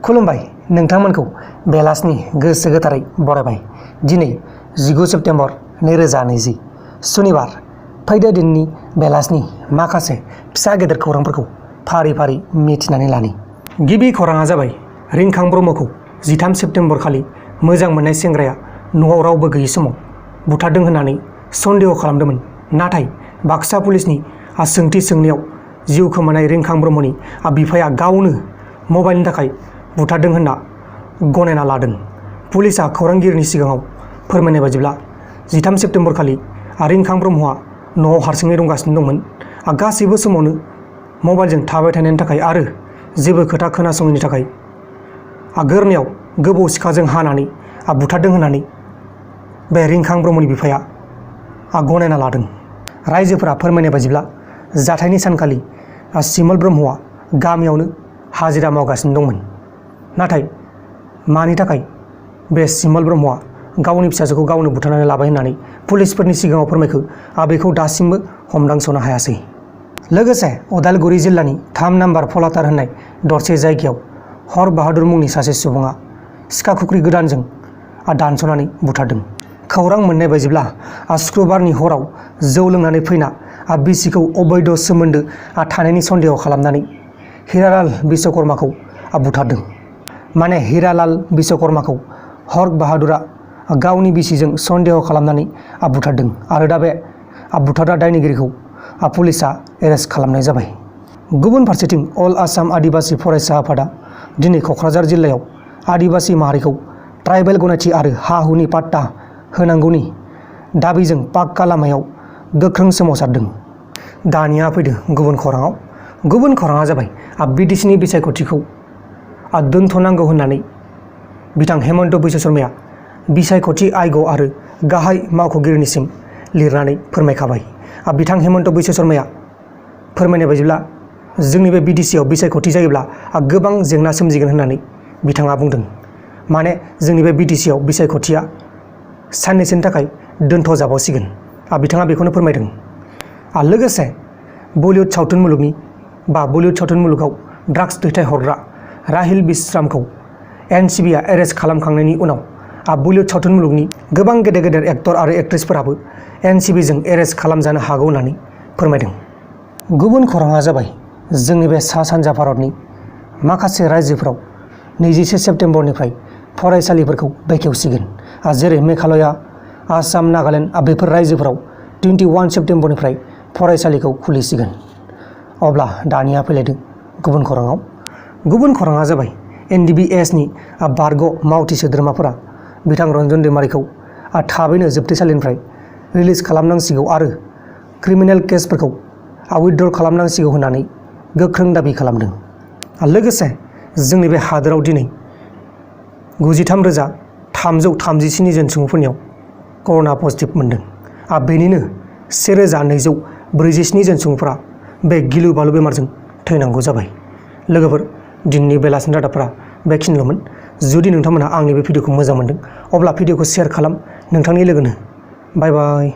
खुलुमबाय नोंथांमोनखौ बेलासिनि गोसो गोथारै बरायबाय। दिनै 19 सेप्तेम्बर 2020 सुनिबार फैदो दिननि बेलासिनि माखासे फिसा गेदेर खौरांफोरखौ फारि फारि मिथिनानै लानि। गिबि खौराङा जाबाय रिंखां ब्रह्मखौ 13 सेप्तेम्बर खालि मोजां मोननाय सेंग्राया न'आव रावबो गैयै समाव बुथारदों होननानै सन्देह खालामदोंमोन। नाथाय बाक्सा पुलिसनि सोंथि सोंनायाव जिउ खोमानाय रिंखां ब्रह्मनि बिफाया गावनो मबाइलनि थाखाय बुथारदों होनना गनायना लादों। पुलिसआ खौरांगिरिनि सिगाङाव फोरमायनाय बायदिब्ला 13 सेप्तेम्बर खालि रिंखां ब्रह्मआ न'आव हारसिङै दंगासिनो दंमोन। गासैबो समावनो मबाइलजों थाबाय थानायनि थाखाय आरो जेबो खोथा खोनासङैनि थाखाय गोरनायाव गोबौ सिखाजों हानानै बुथारदों होननानै बे रिंखां ब्रह्मनि बिफाया गनायना लादों। रायजोफोरा फोरमायनाय बायदिब्ला जाथायनि सानखालि सिमल ब्रह्मआ गामियावनो हाजिरा मावगासिनो दंमोन। नाथाय मानि थाखाय बे सिमल ब्रह्मआ गावनि फिसाजोखौ गावनो बुथारनानै लाबाय होननानै पुलिसफोरनि सिगाङाव फोरमायखो बेखौ दासिमबो हमदांस'नो हायासै। लोगोसे उदालगुरि जिल्लानि 3 नाम्बार फलातार होननाय दरसे जायगायाव हर बाहादुर मुंनि सासे सुबुङा सिखा खुख्रि गोदानजों दानस'नानै बुथारदों। खौरां मोननाय बायदिब्ला शुक्रबारनि हराव जौ लोंनानै फैना बिसिखौ अबैध सोमोन्दो थानायनि सन्देह खालामनानै हिरालाल बिश्वकर्माखौ बुथारदों। माने हिरालाल बिश्वकर्माखौ हर बाहादुरा गावनि बिसिजों सन्देह खालामनानै बुथारदों आरो दा बे बुथारग्रा दायनिगिरिखौ पुलिसआ एरेस्ट खालामनाय जाबाय। गुबुन फारसेथिं अल आसाम आदिबासि फरायसा आफादा दिनै क'क्राझार जिल्लायाव आदिबासि माहारिखौ ट्राइबेल गनायथि आरो हा-हुनि पाट्टा होनांगौनि दाबिजों पाक्का लामायाव गोख्रों सोमावसारदों। दानिया फैदो गुबुन खौराङाव। गुबुन खौराङा जाबाय बिटिसिनि बिसायख'थिखौ दोनथ'नांगौ होननानै बिथां हेमन्त बिश्व शर्माया बिसायख'थि आयोग आरो गाहाय मावख'गिरिनिसिम लिरनानै फोरमायखाबाय। बिथां हेमन्त बिश्व शर्माया फोरमायनाय बायदिब्ला जोंनि बे बिटिसिआव बिसायख'थि जायोब्ला गोबां जेंना सोमजिगोन होननानै बिथाङा बुंदों। माने जोंनि बे बिटिसिआव बिसायख'थिया साननैसोनि थाखाय दोनथ'जाबावसिगोन। बिथाङा बेखौनो फोरमायदों। लोगोसे बलिउड सावथुन मुलुगाव ड्राग्स दैथायहरग्रा राहिल बिश्रामखौ एनसिबिआ एरेस्ट खालामखांनायनि उनाव बलिउड सावथुन मुलुगनि गोबां गेदेर गेदेर एक्टर आरो एक्ट्रेसफोराबो एनसिबिजों एरेस्ट खालामजानो हागौ होननानै फोरमायदों। गुबुन खौराङा जाबाय जोंनि बे सा सानजा भारतनि माखासे रायजोफोराव 21 सेप्तेम्बरनिफ्राय फरायसालिफोरखौ बेखेवसिगोन। जेरै मेघालया, आसाम, नागालेण्ड बेफोर रायजोफोराव 21 सेप्तेम्बरनिफ्राय फरायसालिखौ खुलिसिगोन। अब्ला दानिया फैलायदों गुबुन खौराङाव। गुबुन खौराङा जाबाय एनडिबिएसनि बारग' मावथि सोद्रोमाफोरा बिथां रन्जन दैमारिखौ थाबैनो जोबथेसालिनिफ्राय रिलिज खालामनांसिगौ आरो क्रिमिनेल केसफोरखौ उइथड्र खालामनांसिगौ होननानै गोख्रों दाबि खालामदों। लोगोसे जोंनि बे हादोराव दिनै 93,337 जन सुबुंफोरनियाव कर'ना पजिटिभ मोनदों। बेनिनो 1,247 जन सुबुंफोरा बे गिलु बालु बेमारजों थैनांगौ जाबाय। लोगोफोर दिनैनि बेलासिनि रादाबफोरा बेखिनिल'मोन। जुदि नोंथांमोनहा आंनि बे भिडिअखौ मोजां मोनदों अब्ला भिडिअखौ शेयार खालाम नोंथांनि लोगोनो। बाय बाय।